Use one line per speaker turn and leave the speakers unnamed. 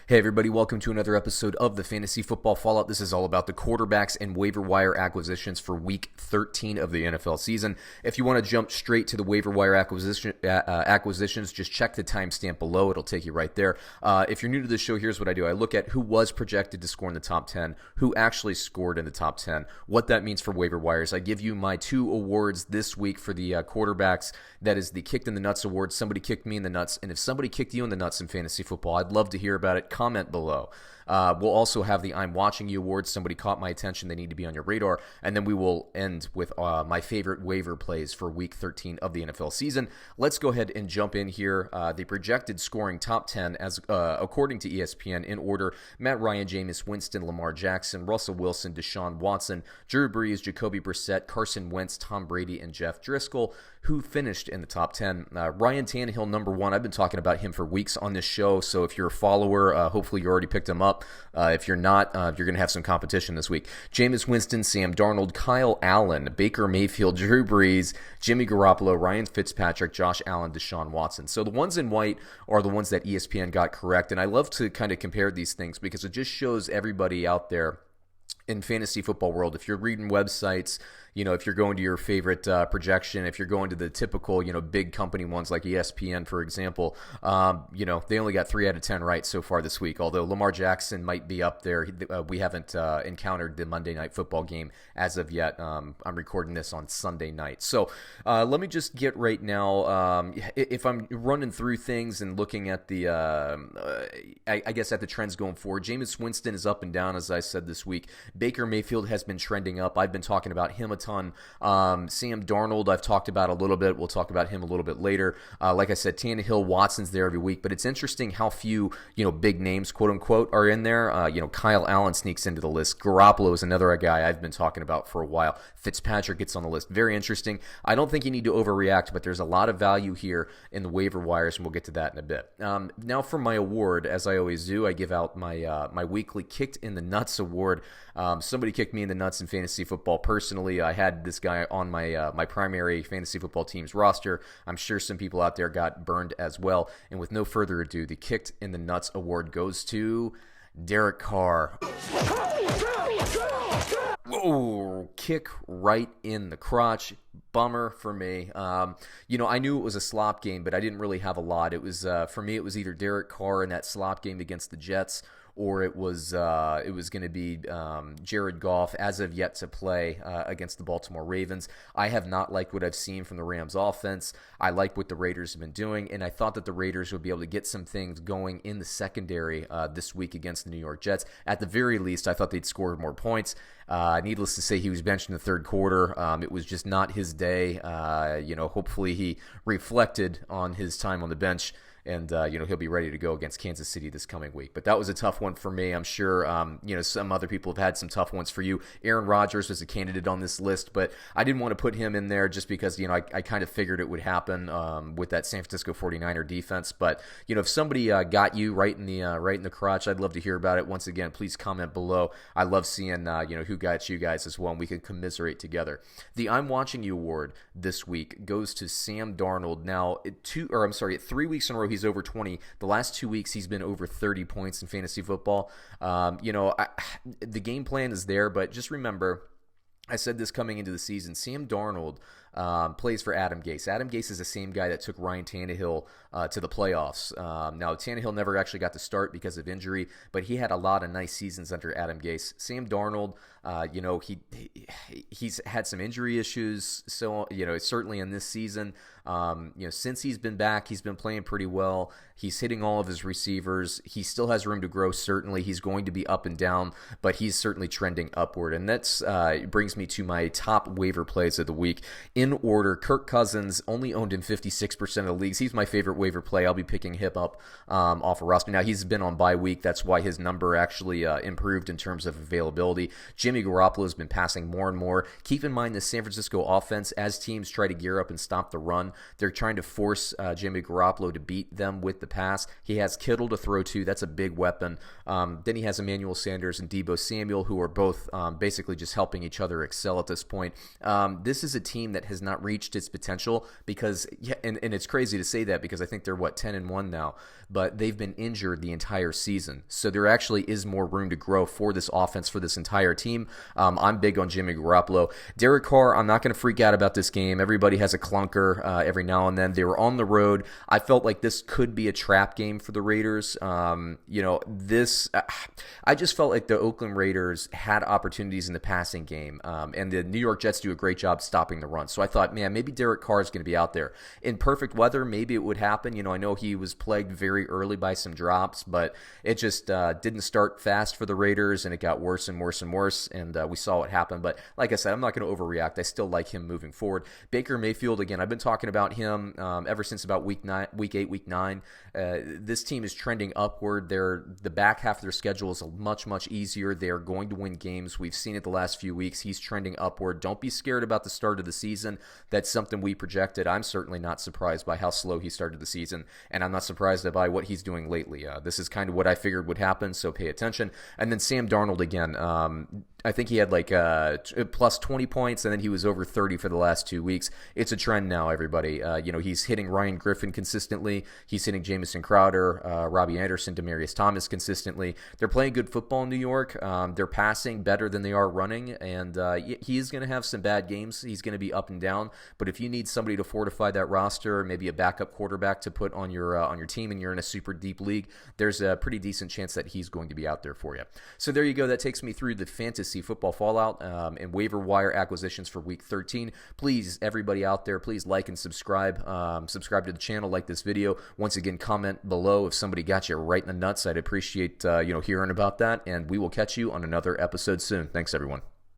Hey everybody, welcome to another episode of the Fantasy Football Fallout. This is all about the quarterbacks and waiver wire acquisitions for Week 13 of the NFL season. If you want to jump straight to the waiver wire acquisitions, just check the timestamp below. It'll take you right there. If you're new to the show, here's what I do. I look at who was projected to score in the top 10, who actually scored in the top 10, what that means for waiver wires. I give you my two awards this week for the quarterbacks. That is the Kicked in the Nuts award. Somebody kicked me in the nuts, and if somebody kicked you in the nuts in fantasy football, I'd love to hear about it. Comment below. We'll also have the I'm Watching You Awards. Somebody caught my attention. They need to be on your radar. And then we will end with my favorite waiver plays for Week 13 of the NFL season. Let's go ahead and jump in here. The projected scoring top 10, as according to ESPN, in order: Matt Ryan, Jameis Winston, Lamar Jackson, Russell Wilson, Deshaun Watson, Drew Brees, Jacoby Brissett, Carson Wentz, Tom Brady, and Jeff Driscoll. Who finished in the top 10? Ryan Tannehill, number one. I've been talking about him for weeks on this show, so if you're a follower, hopefully you already picked him up. If you're not, you're going to have some competition this week. Jameis Winston, Sam Darnold, Kyle Allen, Baker Mayfield, Drew Brees, Jimmy Garoppolo, Ryan Fitzpatrick, Josh Allen, Deshaun Watson. So the ones in white are the ones that ESPN got correct, and I love to kind of compare these things because it just shows everybody out there in fantasy football world. If you're reading websites, if you're going to your favorite projection, if you're going to the typical, big company ones like ESPN, for example, they only got 3 out of 10 right so far this week. Although Lamar Jackson might be up there, we haven't encountered the Monday Night Football game as of yet. I'm recording this on Sunday night. So let me just get right now. If I'm running through things and looking at the, I guess at the trends going forward, Jameis Winston is up and down, as I said this week. Baker Mayfield has been trending up. I've been talking about him a ton. Sam Darnold, I've talked about a little bit. We'll talk about him a little bit later. Like I said, Tannehill, Watson's there every week, but it's interesting how few, big names, quote unquote, are in there. Kyle Allen sneaks into the list. Garoppolo is another guy I've been talking about for a while. Fitzpatrick gets on the list. Very interesting. I don't think you need to overreact, but there's a lot of value here in the waiver wires, and we'll get to that in a bit. Now for my award, as I always do, I give out my weekly Kicked in the Nuts award. Somebody kicked me in the nuts in fantasy football. Personally, I had this guy on my primary fantasy football team's roster. I'm sure some people out there got burned as well. And with no further ado, the Kicked in the Nuts award goes to Derek Carr. Whoa, kick right in the crotch. Bummer for me. I knew it was a slop game, but I didn't really have a lot. It was for me, it was either Derek Carr in that slop game against the Jets, or it was going to be Jared Goff, as of yet to play against the Baltimore Ravens. I have not liked what I've seen from the Rams offense. I like what the Raiders have been doing, and I thought that the Raiders would be able to get some things going in the secondary this week against the New York Jets. At the very least, I thought they'd score more points. Needless to say, he was benched in the third quarter. It was just not his day. Hopefully he reflected on his time on the bench, and he'll be ready to go against Kansas City this coming week. But that was a tough one for me. I'm sure some other people have had some tough ones for you. Aaron Rodgers was a candidate on this list, but I didn't want to put him in there just because I kind of figured it would happen with that San Francisco 49er defense. But if somebody got you right in the crotch, I'd love to hear about it. Once again, please comment below. I love seeing who got you guys as well, and we can commiserate together. The I'm Watching You award this week goes to Sam Darnold. Now, 3 weeks in a row he's over 20. The last 2 weeks he's been over 30 points in fantasy football. The game plan is there, but just remember, I said this coming into the season, Sam Darnold plays for Adam Gase. Adam Gase is the same guy that took Ryan Tannehill to the playoffs. Now, Tannehill never actually got to start because of injury, but he had a lot of nice seasons under Adam Gase. Sam Darnold, he's had some injury issues, so, certainly in this season, since he's been back, he's been playing pretty well. He's hitting all of his receivers. He still has room to grow, certainly. He's going to be up and down, but he's certainly trending upward, and that's brings me to my top waiver plays of the week. In order, Kirk Cousins, only owned in 56% of the leagues. He's my favorite waiver play. I'll be picking him up off a roster. Now, he's been on bye week. That's why his number actually improved in terms of availability. Jimmy Garoppolo has been passing more and more. Keep in mind the San Francisco offense, as teams try to gear up and stop the run, they're trying to force Jimmy Garoppolo to beat them with the pass. He has Kittle to throw to. That's a big weapon. Then he has Emmanuel Sanders and Deebo Samuel, who are both basically just helping each other excel at this point. This is a team that has not reached its potential because, yeah, and it's crazy to say that because I think they're 10-1 now, but they've been injured the entire season. So there actually is more room to grow for this offense, for this entire team. I'm big on Jimmy Garoppolo. Derek Carr, I'm not going to freak out about this game. Everybody has a clunker every now and then. They were on the road. I felt like this could be a trap game for the Raiders. I just felt like the Oakland Raiders had opportunities in the passing game, and the New York Jets do a great job stopping the run. So I thought, man, maybe Derek Carr is going to be out there. In perfect weather, maybe it would happen. I know he was plagued very early by some drops, but it just didn't start fast for the Raiders, and it got worse and worse and worse, and we saw what happened. But like I said, I'm not going to overreact. I still like him moving forward. Baker Mayfield, again, I've been talking about him ever since about week 8, week 9. This team is trending upward. The back half of their schedule is much, much easier. They're going to win games. We've seen it the last few weeks. He's trending upward. Don't be scared about the start of the season. That's something we projected. I'm certainly not surprised by how slow he started the season, and I'm not surprised by what he's doing lately. This is kind of what I figured would happen, so pay attention. And then Sam Darnold again. I think he had like plus 20 points, and then he was over 30 for the last 2 weeks. It's a trend now, everybody. He's hitting Ryan Griffin consistently. He's hitting Jamison Crowder, Robbie Anderson, Demaryius Thomas consistently. They're playing good football in New York. They're passing better than they are running, and he's going to have some bad games. He's going to be up and down. But if you need somebody to fortify that roster, maybe a backup quarterback to put on your team, and you're in a super deep league, there's a pretty decent chance that he's going to be out there for you. So there you go. That takes me through the fantasy football fallout and waiver wire acquisitions for week 13. Please, everybody out there, please like and subscribe. Subscribe to the channel, like this video. Once again, comment below if somebody got you right in the nuts. I'd appreciate hearing about that, and we will catch you on another episode soon. Thanks, everyone.